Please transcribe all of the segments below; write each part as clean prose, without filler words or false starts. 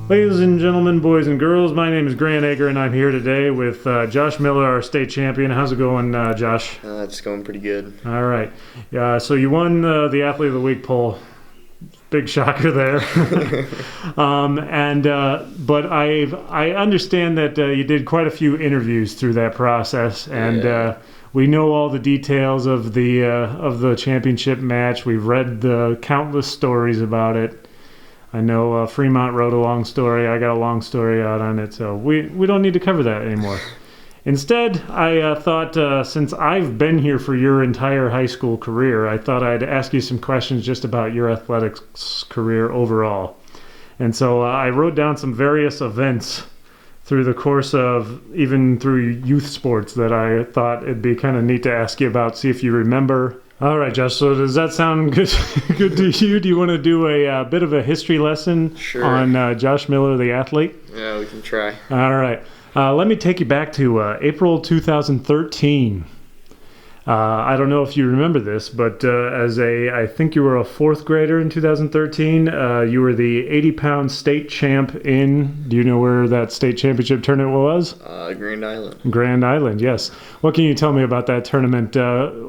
Ladies and gentlemen, boys and girls, my name is Grant Ager, and I'm here today with Josh Miller, our state champion. How's it going, Josh? It's going pretty good. All right. So you won the Athlete of the Week poll. Big shocker there. But I understand that you did quite a few interviews through that process, and we know all the details of the championship match. We've read the countless stories about it. I know Fremont wrote a long story. I got a long story out on it, so we don't need to cover that anymore. Instead, I thought since I've been here for your entire high school career, I thought I'd ask you some questions just about your athletics career overall. And so I wrote down some various events through the course of even through youth sports that I thought it'd be kind of neat to ask you about, see if you remember. All right, Josh, so does that sound good to you? Do you want to do a bit of a history lesson on Josh Miller, the athlete? Yeah, we can try. All right. Let me take you back to April 2013. I don't know if you remember this, but I think you were a fourth grader in 2013. You were the 80-pound state champ do you know where that state championship tournament was? Grand Island. Grand Island, yes. What can you tell me about that tournament?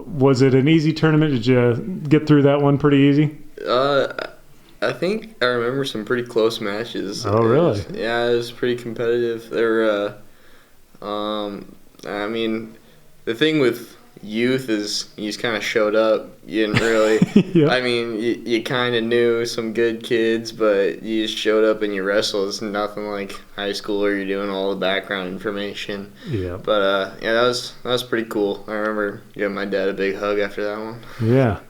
Was it an easy tournament? Did you get through that one pretty easy? I think I remember some pretty close matches. Oh, really? It was pretty competitive. There I mean, the thing with youth is you just kind of showed up. You didn't really. Yeah. I mean, you kind of knew some good kids, but you just showed up and you wrestled. It's nothing like high school where you're doing all the background information. Yeah. But that was pretty cool. I remember giving my dad a big hug after that one. Yeah.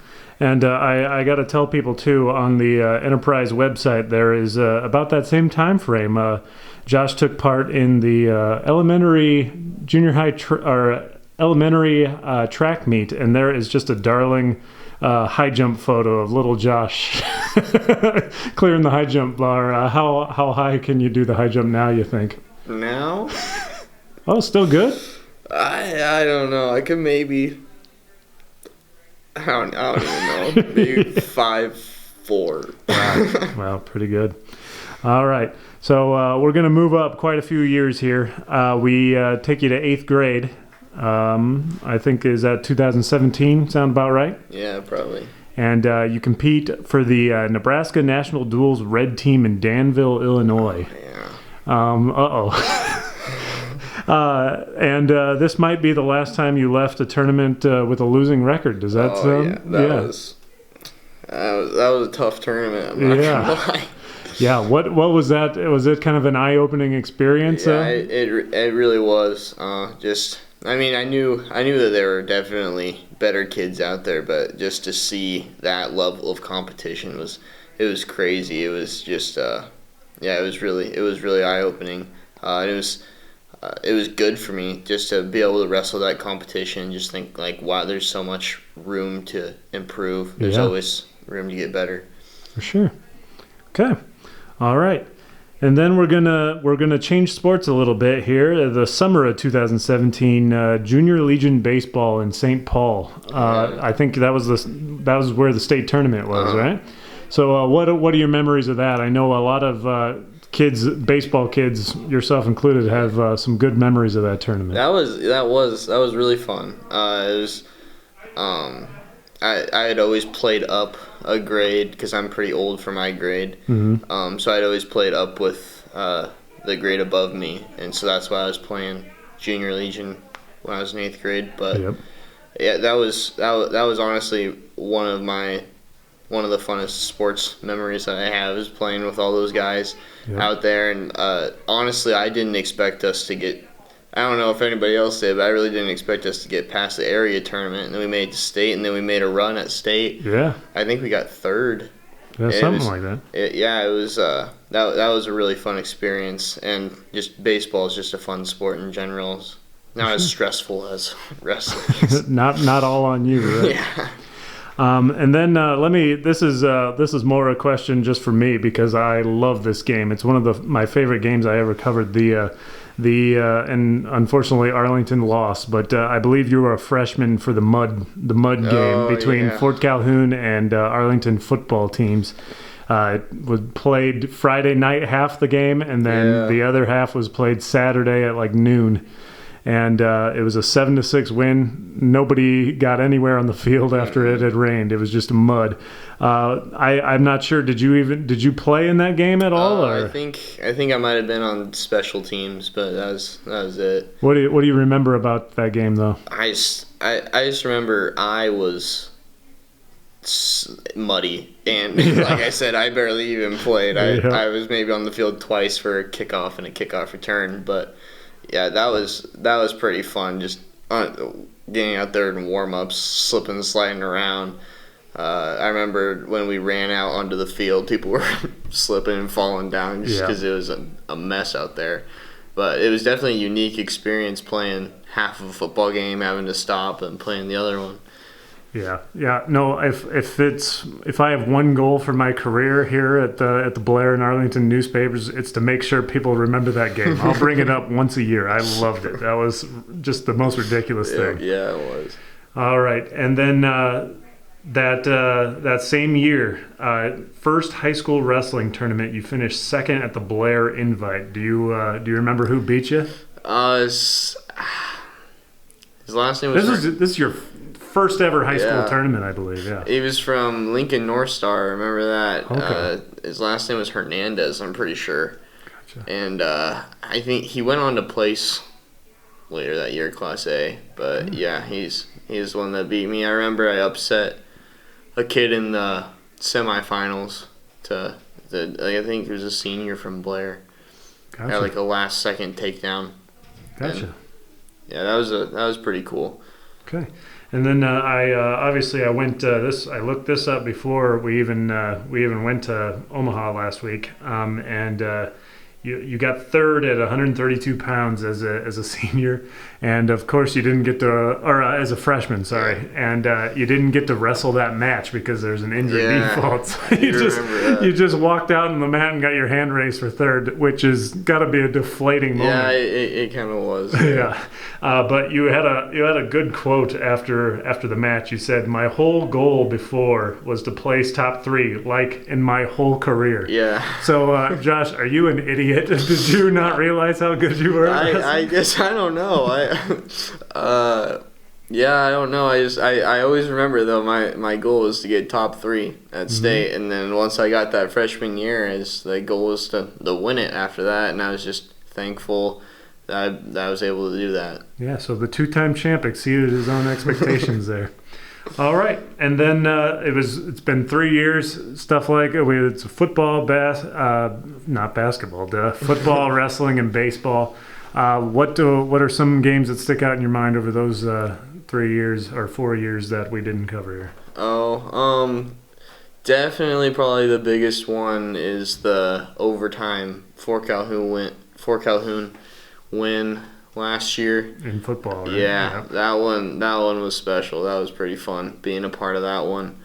And I got to tell people, too, on the Enterprise website, there is about that same time frame, Josh took part in the elementary track meet, and there is just a darling high jump photo of little Josh clearing the high jump bar. How high can you do the high jump now, you think? Now? Oh, still good? I don't know. I could maybe... I don't even know. Maybe 5'4". Wow, pretty good. All right. So we're going to move up quite a few years here. We take you to 8th grade. I think, is that 2017? Sound about right? Yeah, probably. And you compete for the Nebraska National Duels Red Team in Danville, Illinois. Yeah. And this might be the last time you left a tournament with a losing record. Does that sound? Yeah, that was a tough tournament. I'm not gonna lie. Yeah. What was that? Was it kind of an eye-opening experience? Yeah, it really was. I mean, I knew that there were definitely better kids out there, but just to see that level of competition was crazy. It was just it was really eye-opening. It was good for me just to be able to wrestle that competition and just think like, wow, there's so much room to improve. There's always room to get better. For sure. Okay. All right. And then we're gonna change sports a little bit here. The summer of 2017, Junior Legion baseball in St. Paul. I think that was where the state tournament was, right? So what are your memories of that? I know a lot of baseball kids, yourself included, have some good memories of that tournament. That was really fun. I had always played up a grade because I'm pretty old for my grade. Mm-hmm. So I'd always played up with the grade above me, and so that's why I was playing Junior Legion when I was in 8th grade. But yeah, that was honestly one of the funnest sports memories that I have is playing with all those guys out there. And honestly, I didn't expect us to get, I don't know if anybody else did, but I really didn't expect us to get past the area tournament. And then we made it to state, and then we made a run at state. Yeah. I think we got 3rd. Yeah, something like that. It was that was a really fun experience. And just baseball is just a fun sport in general. It's not as stressful as wrestling. not all on you, right? Yeah. And then this is more a question just for me because I love this game. It's one of my favorite games I ever covered. And unfortunately Arlington lost, but I believe you were a freshman for the mud game between Fort Calhoun and Arlington football teams. It was played Friday night, half the game, and then the other half was played Saturday at like noon. And it was a 7-6 win. Nobody got anywhere on the field after it had rained. It was just mud. I'm not sure. Did you play in that game at all? Or? I think I might have been on special teams, but that was it. What do you remember about that game though? I just remember I was muddy, and like I said, I barely even played. I was maybe on the field twice for a kickoff and a kickoff return, but. Yeah, that was pretty fun. Just getting out there in warm-ups, slipping and sliding around. I remember when we ran out onto the field, people were slipping and falling down just because it was a mess out there. But it was definitely a unique experience playing half of a football game, having to stop and playing the other one. Yeah. No, if I have one goal for my career here at the Blair and Arlington newspapers, it's to make sure people remember that game. I'll bring it up once a year. I loved it. That was just the most ridiculous thing. Yeah, it was. All right, and then that same year, first high school wrestling tournament, you finished second at the Blair Invite. Do you remember who beat you? His last name was. This is your first ever high school tournament, I believe. Yeah. He was from Lincoln North Star. I remember that. Okay. His last name was Hernandez, I'm pretty sure. Gotcha. And I think he went on to place later that year, Class A. But he's the one that beat me. I remember I upset a kid in the semifinals. I think he was a senior from Blair. Gotcha. Had like a last second takedown. Gotcha. And, that was pretty cool. Okay. And then I went I looked this up before we even went to Omaha last week, and you got third at 132 pounds as a senior, and of course you didn't get to, or as a freshman, sorry, and you didn't get to wrestle that match because there's an injury default. So you just walked out on the mat and got your hand raised for third, which has got to be a deflating moment. Yeah, it kind of was. Yeah, but you had a good quote after the match. You said, "My whole goal before was to place top 3, like in my whole career." Yeah. So, Josh, are you an idiot? Did you not realize how good you were? I guess I don't know. I don't know. I always remember though my goal was to get top 3 at state, and then once I got that freshman year, the goal was to win it after that, and I was just thankful that I was able to do that. Yeah. So the 2-time champ exceeded his own expectations there. All right, and then it's been 3 years. Stuff like it's football, not basketball, football, wrestling, and baseball. What are some games that stick out in your mind over those 3 years or 4 years that we didn't cover here? Definitely, probably the biggest one is the overtime for Calhoun win last year in football, right? Yeah, that one was special. That was pretty fun being a part of that one.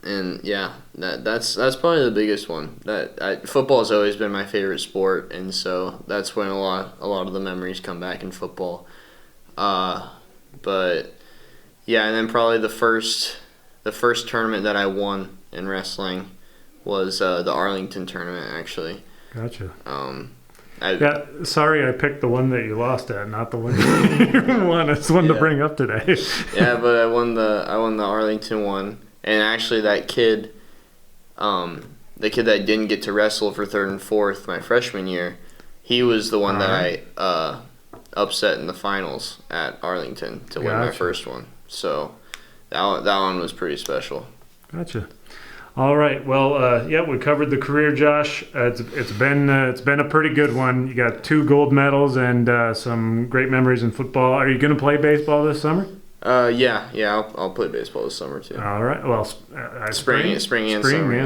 And yeah, that's probably the biggest one. Football has always been my favorite sport, and so that's when a lot of the memories come back in football. But yeah, and then probably the first tournament that I won in wrestling was the Arlington tournament, actually. Gotcha. Sorry I picked the one that you lost at, not the one you won. It's one to bring up today. Yeah, but I won the Arlington one, and actually that kid, the kid that didn't get to wrestle for third and fourth my freshman year, he was the one that I upset in the finals at Arlington to win my first one. So that one was pretty special. Gotcha. All right. Well, we covered the career, Josh. It's been a pretty good one. You got 2 gold medals and some great memories in football. Are you going to play baseball this summer? I'll play baseball this summer too. All right. Well, spring and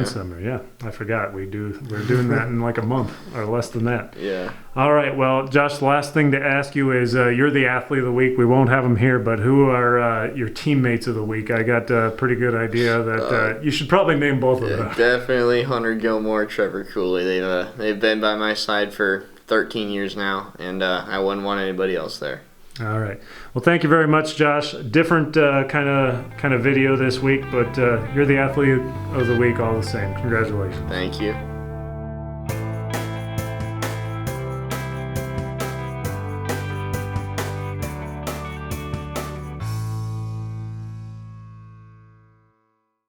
summer. Yeah, I forgot we're doing that in like a month or less than that. Yeah. All right. Well, Josh, the last thing to ask you is you're the athlete of the week. We won't have them here, but who are your teammates of the week? I got a pretty good idea that you should probably name both of them. Definitely Hunter Gilmore, Trevor Cooley. They've been by my side for 13 years now, and I wouldn't want anybody else there. All right. Well, thank you very much, Josh. Different kind of video this week, but you're the athlete of the week all the same. Congratulations. Thank you.